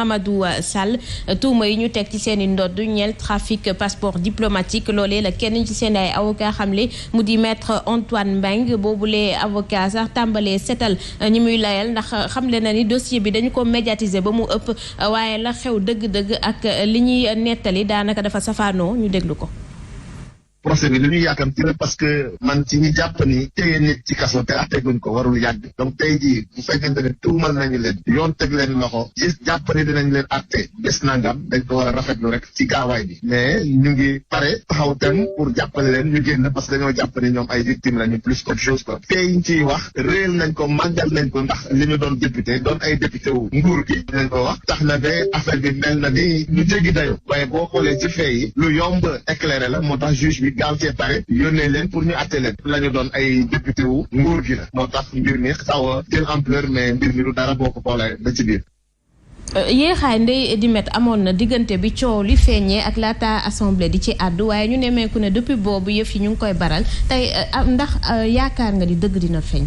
Mamadou Sall tuuma yi ñu teg ci seen i ndodd ñeel trafic passeport diplomatique loolee la kenn ci seen ay avocat xamle mu di maître Antoine Mbengue boobulee avocat sax tàmbalee setal ñi muy layal ndax xamle na ni dossier bi dañu ko médiatiser ba mu ëpp waaye la xew dëgg-dëgg ak li ñuy nettali daanaka dafa safaanoo ñu déglu ko. procès bi li ñuy yàkkamti la parce que man ci ñi jàpp ni téye nit ci kaso te atteguñ ko warul yàgg donc tey jii bu fekkente ne tuumal nañu leen yoon teg leen loxo gis jàpp ni dinañ leen atte bés nangam dañ ko war a rafetlu rek ci gaawaay bi mais ñu ngi pare taxaw tem pour jàppale leen ñu génn parce que dañoo jàpp ni ñoom ay victimes lañu plus qu'autre chose quoi tey ñu ciy wax réel nañ ko màggal nañ ko ndax li ñu doon député doon ay député wu nguur gi nañ ko wax tax na ba affaire bi mel na ni ñu jéggi dayo waaye boo xoolee ci fee yi lu yomb éclairé la moo tax juge bi gaaw cee pare yónnee leen pour ñu atte leen la ñu doon ay député wu nguur gi la moo tax mbir mi xaw a jël ampleur mais mbir mi lu dara boo ko xoolee ba ci biir. yéexaay Ndeye Dimet amoon na diggante bi coow li feeñee ak laata assemblée di ci àddu waaye ñu nemmeeku ne depuis boobu yëf yi ñu ngi koy baral tey ndax yaakaar nga ni dëgg dina feeñ.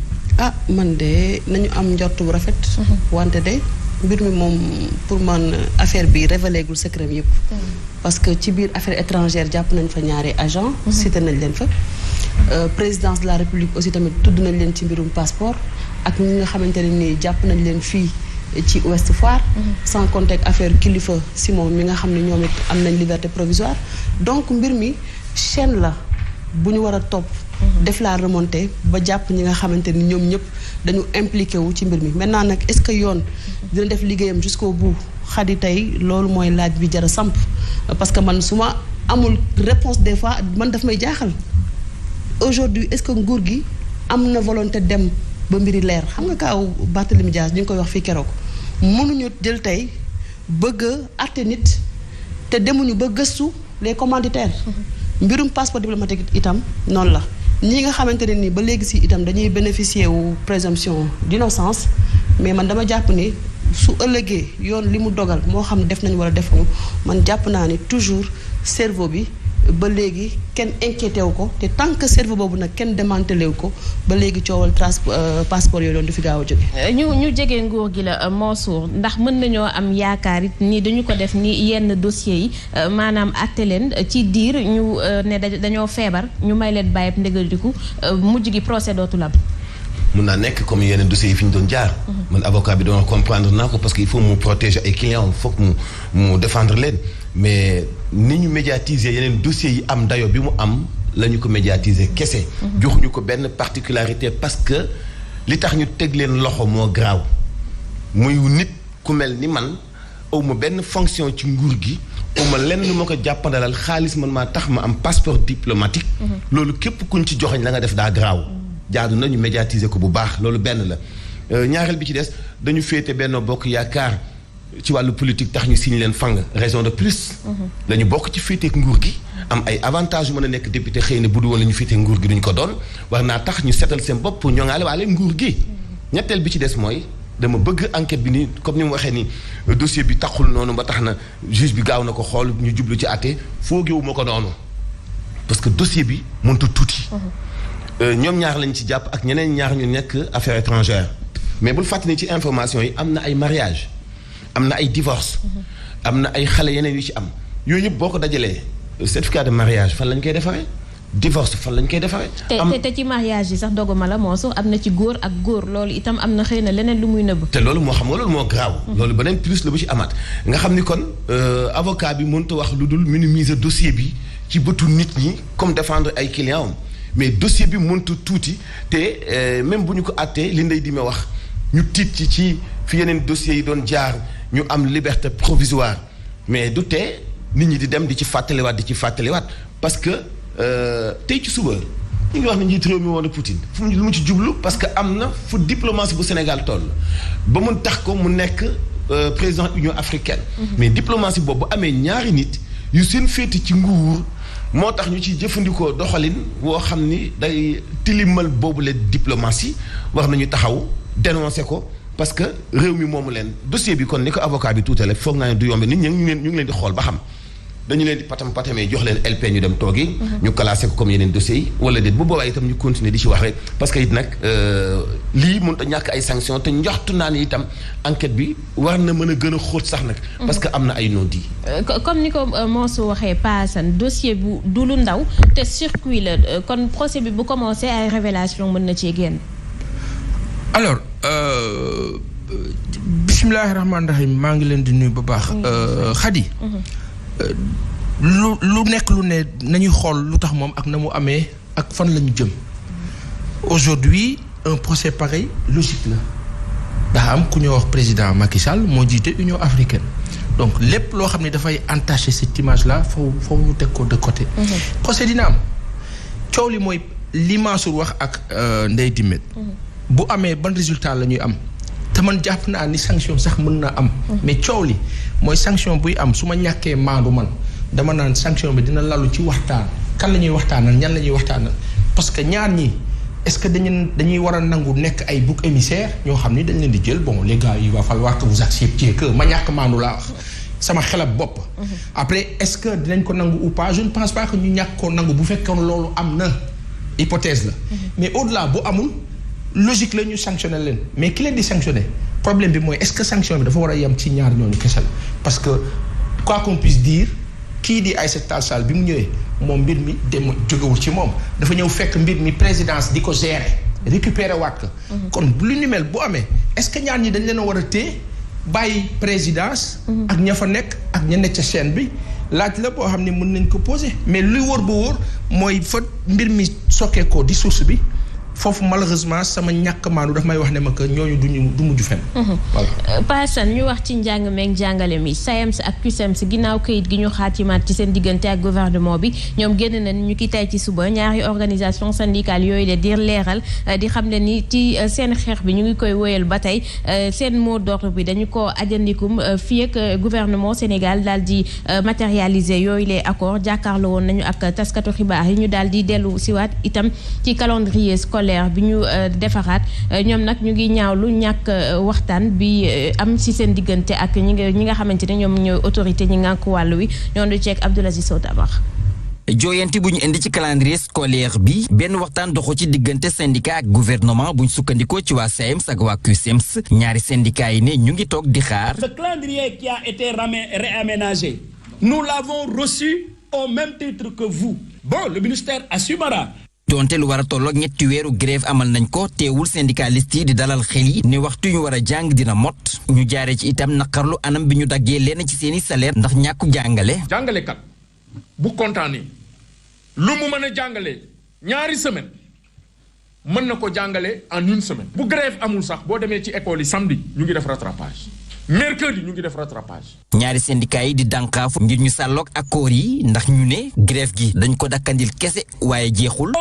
Man de nañu am njort bu rafet. wante de mbir mi moom pour man affaire bi révélé gul secret yëpp. parce que ci biir affaire étrangère jàpp nañ fa ñaari agent cité nañ leen fa. présidence de la république aussi tamit tudd nañ leen ci mbirum passeport ak ñi nga xamante ne nii jàpp nañ leen fii ci Ouest Foire. sans compter ak affaire Kilifeu Simon mi nga xam ne ñoom it am nañ liberté provisoire donc mbir mi chaîne la bu ñu war a topp. def la remontée ba jàpp ñi nga xamante ni ñoom ñëpp dañu impliqué wu ci mbir mi maintenant nag est-ce que yoon dina def liggéeyam jusqu'au bout xadi tey loolu mooy laaj bi jar a samp parce que man su ma amul réponse des fois man daf may jaaxal aujourd'hui est-ce que nguur gi am na volonté dem ba mbiri leer xam nga kaaw Barthélémy Dias ñu ngi koy wax fii keroog mënuñu jël tey bëgg a àtte nit te demuñu ba gëstu les commanditaires mbirum passeport diplomatique itam noonu la ñi nga xamante ne ni ba léegi si itam dañuy bénéficier wu présomption d'innocence mais man dama jàpp ni su ëllëgee yoon li mu dogal moo xam def nañ wala defuñu man jàpp naa ni toujours cerveau bi ba léegi kenn inquiété wu ko te tant que cerveau boobu nag kenn démantelé wu ko ba léegi coowal passeport yooyu doon du fi gaaw a jóge ñu jege nguur gi la Mansour ndax mën nañoo am yaakaar it ni dañu ko def ni yenn dossiers yi maanaam àtte leen ci diir ñu ne dañoo feebar ñu may leen bàyyib ndégadiku mujj gi procès dootul am. mun naa nekk comme yeneen dossiers yi fi ñu doon jaar. man avocat bi doon comprendre naa ko parce que il faut mu protéger ay clients il faut que mu défendre leen mais ni ñu médiatiser yeneen dossiers yi am dayo bi mu am la ñu ko médiatiser kese. joxuñu ko benn particularité parce que li tax ñu teg leen loxo moo graaw muy nit ku mel ni man aw ma benn fonction ci nguur gi aw ma lenn lu ma ko jàppandalal xaalis man maa tax ma am passeport diplomatique. loolu képp kuñ ci joxoñ la nga def daa graaw. jaadu na ñu médiatiser ko bu baax loolu benn la ñaareel bi ci des dañu féete Benno Bokk Yaakaar ci wàllu politique tax ñu signe leen fang raison de plus. dañu bokk ci féeteek nguur gi am ay avantages yu mën a nekk député xëy na bu du woon la ñu féetee nguur gi duñ ko doon war naa tax ñu setal seen bopp ñoŋaale waale nguur gi. ñetteel bi ci des mooy dama bëgg enquête bi ni comme ni mu waxee ni dossier bi taxul noonu ba tax na juge bi gaaw na ko xool ñu jublu ci àtte foogeewu ma ko noonu parce que dossier bi mënut a tuuti. ñoom ñaar lañ ci jàpp ak ñeneen ñaar ñu nekk affaire étrangère mais bul fàttali ci information yi am na ay mariage am na ay divorce am na ay xale yeneen yu ci am yooyu yëpp boo ko dajalee certificat de mariage fan lañ koy defaree divorce fan lañ koy defaree. te ci mariage yi sax doguma la moo sax am na ci góor ak góor loolu itam am na xëy na leneen lu muy nëbb. te loolu moo xam nga loolu moo graaw. loolu beneen plus la bu ci amaat nga xam ni kon avocat bi mënut a wax lu dul minimiser dossier bi ci bëtu nit ñi comme défendre ay clients am mais dossier bi mëntu tuuti te même bu ñu ko àttee li Ndeye Dimet wax ñu tiit ci fi yeneen dossiers yi doon jaar ñu am liberté provisoire mais du tee nit ñi di dem di ci fàttaliwaat parce que tey ci suba ñu ngi wax ne njiit réew mi woon a Poutine fu lu mu ci jublu parce que am na fu diplomatie bu Sénégal toll ba mu tax ko mu nekk président Union africaine. mais diplomatie boobu bu amee ñaari nit yu seen féete ci nguur. moo tax ñu ci jëfandikoo doxalin woo xam ni day tilimal boobu la diplomatie war nañu taxaw dénoncer ko parce que réew mi moomu leen dossier bi kon ni ko avocat bi tuutale foog naa ne du yombe nit ñi ñu ngi leen di xool ba xam dañu leen di patamee jox leen LP ñu dem toogi. ñu classé ko comme yeneen dossiers yi wala déet bu boobaa itam ñu continuer di ci wax rek parce que it nag lii mënut a ñàkk ay sanctions te njoxtu naa ni itam enquête bi war na mën a gën a xóot sax nag. parce que am na ay non-dits. comme ni ko Mansour waxee Pa Assane dossier bu du lu ndaw te circuit la kon procès bi bu commencé ay révélation mën na cee génn. alors bismillahi rahmaani rahim maa ngi leen di nuyu bu baax. Khady. lu nekk lu ne nañuy xool lu tax moom ak na mu amee ak fan la ñu jëm. aujourd'hui un procès pareil logique la. daa am ku ñuy wax président Macky Sall moo jiite Union africaine donc lépp loo xam ne dafay entacher cette image là foofu ñu teg ko de côté. procès dina am coow li mooy li Mansour wax ak Ndeye Dimet. bu amee ban résultat la ñuy am te man jàpp naa ni sanction sax mën na am. mais coow li mooy sanction buy am su ma ñàkkee maandu man dama naan sanction bi dina lalu ci waxtaan kan la ñuy waxtaanal ñan la ñuy waxtaanal parce que ñaar ñi est-ce que dañuy war a nangu nekk ay bouc émissaire ñoo xam ni dañ leen di jël bon les gars il va falloir que vous acceptiez que ma ñàkk maandu laa wax sama xelab bopp. après est-ce que dinañ ko nangu ou pas je ne pense pas que ñu ñàkk koo nangu bu fekkoon loolu am na hypothèse la. mais au-delà bu amul. logique la ñu sanctionné leen mais ki leen di sanctionné problème bi mooy est-ce que sanction bi dafa war a yem ci ñaar ñooñu kese la parce que quoi qu'on puisse dire kii di Aïssata Tall Sall bi mu ñëwee moom mbir mi dem jógewul ci moom dafa ñëw fekk mbir mi présidence di ko gérer récupérer waat ko kon lu ni mel bu amee est-ce que ñaar ñi dañ leen a war a téye bàyyi présidence ak ña fa nekk ak ña nekk ca chaîne bi laaj la boo xam ne mën nañ ko poser mais luy wóor ba wóor mooy fa mbir mi sokkee ko di source bi foofu malheureusement sama ñàkk maanu daf may wax ne ma que ñooñu du mujj fenn. voilà Pa Assane ñu wax ci njàng meeg njàngale mi SAEMS ak CUSEMS ginnaaw këyit gi ñu xaatimaat ci seen diggante ak gouvernement bi ñoom génn nañ ñu ki tey ci suba ñaari organisation syndicale yooyu de di leeral di xam ne ni ci seen xeex bi ñu ngi koy woyal ba tey seen mot d'ordre bi dañu ko ajandikum fii ak gouvernement Sénégal daal di matérialiser yooyu les accords jàkkaarloo woon nañu ak taskatu xibaar yi ñu daal di dellu siwaat itam ci calendrier scolaire bi ñu defaraat ñoom nag ñu ngi ñaawlu ñàkk waxtaan bi am ci seen diggante ak ñi nga xamante ne ñoom ñooy autorité ñi ngànk wàllu wi ñoom du ceeg Abdoul Aziz Sow Dabax. jooyanti bu ñu indi ci calendrier scolaire bi benn waxtaan doxu ci diggante syndicat ak gouvernement bu ñu sukkandikoo ci waa SAEMS ak waa CUSEMS ñaari syndicat yi ne ñu ngi toog di xaar. Ce calendrier qui a été réaménagé nous l'avons reçu au même titre que vous. Bon, le ministère assumera. donte lu war a tolloog ñetti weeru grève amal nañ ko teewul syndicaliste yi di dalal xel yi ne waxtu ñu war a jàng dina mot ñu jaaree ci itam naqarlu anam bi ñu daggee lenn ci seeni salaire ndax ñàkku jàngale. jàngalekat bu kontaanee lu mu mën a jàngale ñaari semaine mën na ko jàngale en une semaine. bu grève amul sax boo demee ci école yi samedi ñu ngi def rattrapage mercredi ñu ngi def rattrapage. ñaari syndicat yi di dànkaafu ngir ñu sàlloog accord yi ndax ñu ne grève gi dañ ko dakkandil kese waaye jeexul.